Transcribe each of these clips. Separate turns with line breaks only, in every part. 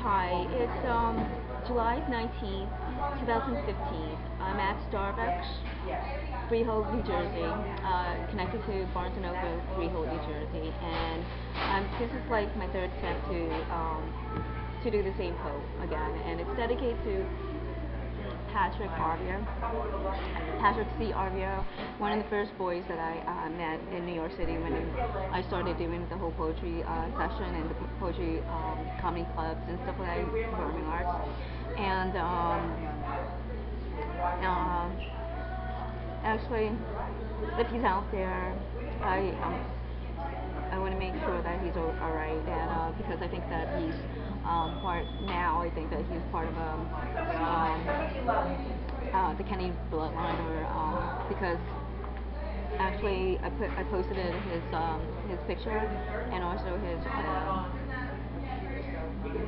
Hi, it's July 19th, 2015. I'm at Starbucks, Freehold, New Jersey, connected to Barnes & Noble, Freehold, New Jersey, and this is like my third attempt to do the same poem again, and it's dedicated to Patrick C. Arvio, one of the first boys that I met in New York City when I started doing the whole poetry session and the poetry comedy clubs and stuff like that, performing arts. And actually, if he's out there, I want to make sure that he's all right, and because I think that he's part now. I think that he's part of the Kenny bloodline, or because actually I posted his picture and also his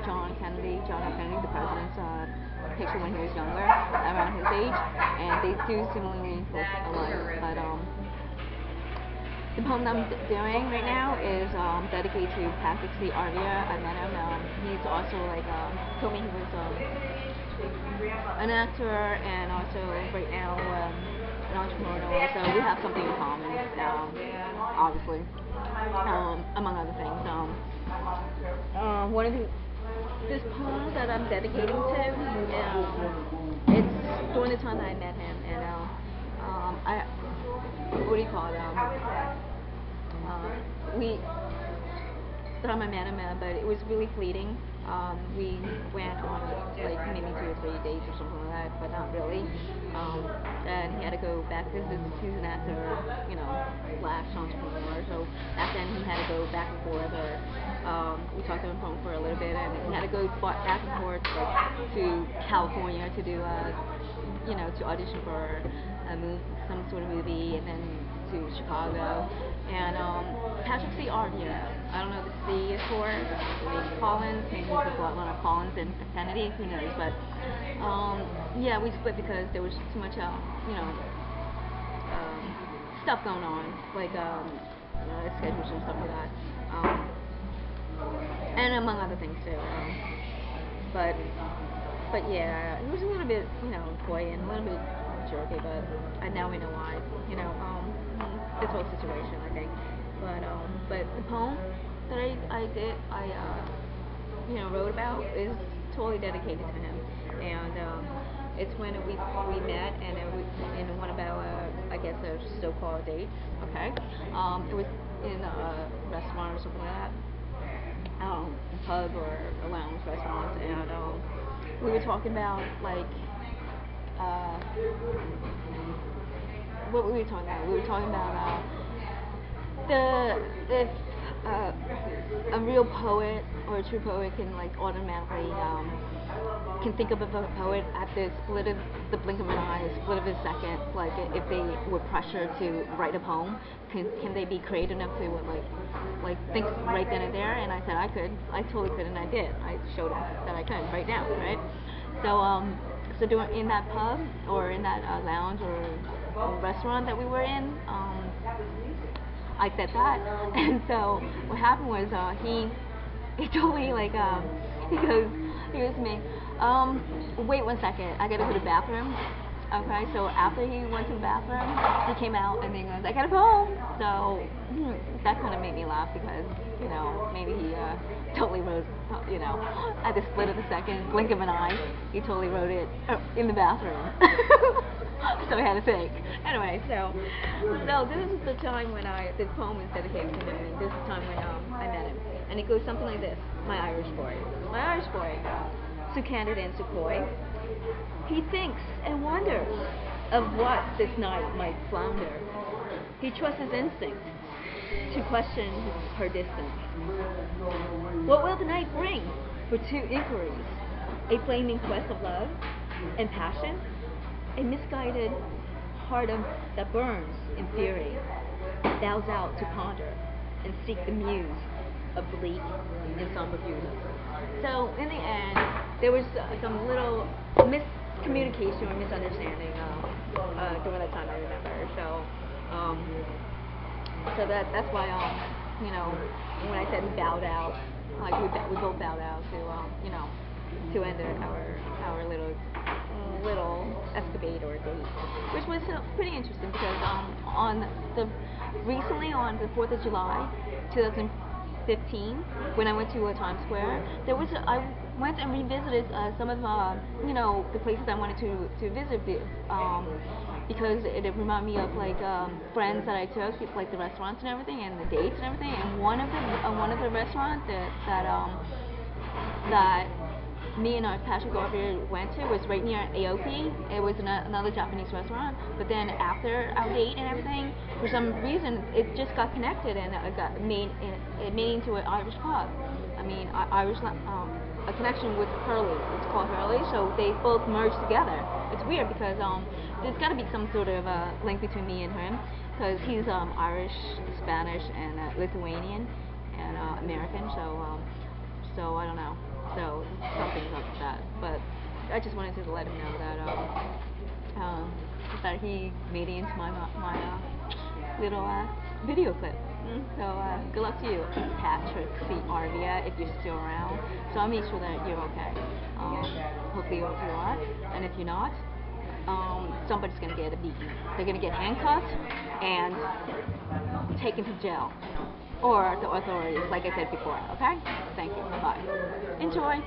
John F. Kennedy, the president's picture when he was younger, around his age, and they do similarly look alike. But the poem that I'm doing right now is dedicated to Patrick C. Arvia. I met him. He's also told me he was an actor and also right now an entrepreneur. So we have something in common, obviously, among other things. This poem that I'm dedicating to, it's during the time that I met him, and what do you call it? The time I met him, but it was really fleeting. We went on like maybe 2 or 3 dates or something like that, but not really. And he had to go back because he's an actor, slash entrepreneur. So back then he had to go back and forth, or we talked on the phone for a little bit, and he had to go back and forth to California to do, to audition for some sort of movie, and then to Chicago. And Patrick C. Arvia, I don't know what the C is for, maybe Collins, maybe he's a bloodline of Collins and Kennedy, who knows, but yeah, we split because there was too much, stuff going on, like schedules and stuff like that, and among other things too, but yeah, it was a little bit, coy and a little bit jerky, but now we know why, this whole situation, I think. But the poem that I wrote about is totally dedicated to him, and it's when we met, and in one of our I guess a so-called dates. Okay, it was in a restaurant or something like that, a pub or a lounge restaurant, and we were talking about what were we talking about? We were talking about if a real poet or a true poet can automatically can think of a poet at the blink of an eye, a split of a second, if they were pressured to write a poem, can they be creative enough to think right then and there? And I said I could. I totally could, and I did. I showed them that I could right now, right? So in that pub or in that lounge or restaurant that we were in, I said that, and so what happened was he told me he goes to me, wait 1 second, I gotta go to the bathroom. Okay, so after he went to the bathroom, he came out and he goes, I got a poem. So that kind of made me laugh because maybe he totally wrote at the split of the second, blink of an eye, he totally wrote it in the bathroom. So I had to think. Anyway, so this is the time when this poem is dedicated to him, and this is the time when I met him. And it goes something like this: My Irish boy, so candid and so coy, he thinks and wonders of what this night might flounder. He trusts his instinct to question her distance. What will the night bring for two inquiries? A flaming quest of love and passion? A misguided heart that burns in fury, bows out to ponder and seek the muse of bleak and somber beauty. So in the end, there was some little miscommunication or misunderstanding during that time, I remember. So that's why when I said he bowed out, like we both bowed out to you know, to end our little escapade or date, which was pretty interesting because recently on the 4th of July, 2015, when I went to Times Square, I went and revisited some of you know, the places I wanted to visit because it reminded me of like friends that I took, like the restaurants and everything, and the dates and everything. And one of the restaurants that me and Patrick Garfield went to was right near Aoki. It was another Japanese restaurant. But then after our date and everything, for some reason, it just got connected and it got made into an Irish pub. I mean, a connection with Hurley. It's called Hurley, so they both merged together. It's weird because there's got to be some sort of link between me and him, because he's Irish, Spanish, and Lithuanian, and American. So I don't know. So something's up with that. But I just wanted to let him know that he made it into my little video clip. So good luck to you, Patrick C. Arvia, if you're still around. So I'll make sure that you're okay. Hopefully you are. And if you're not, somebody's going to get beaten. They're going to get handcuffed and taken to jail. Or the authorities, like I said before, okay? Thank you. Bye-bye. Enjoy.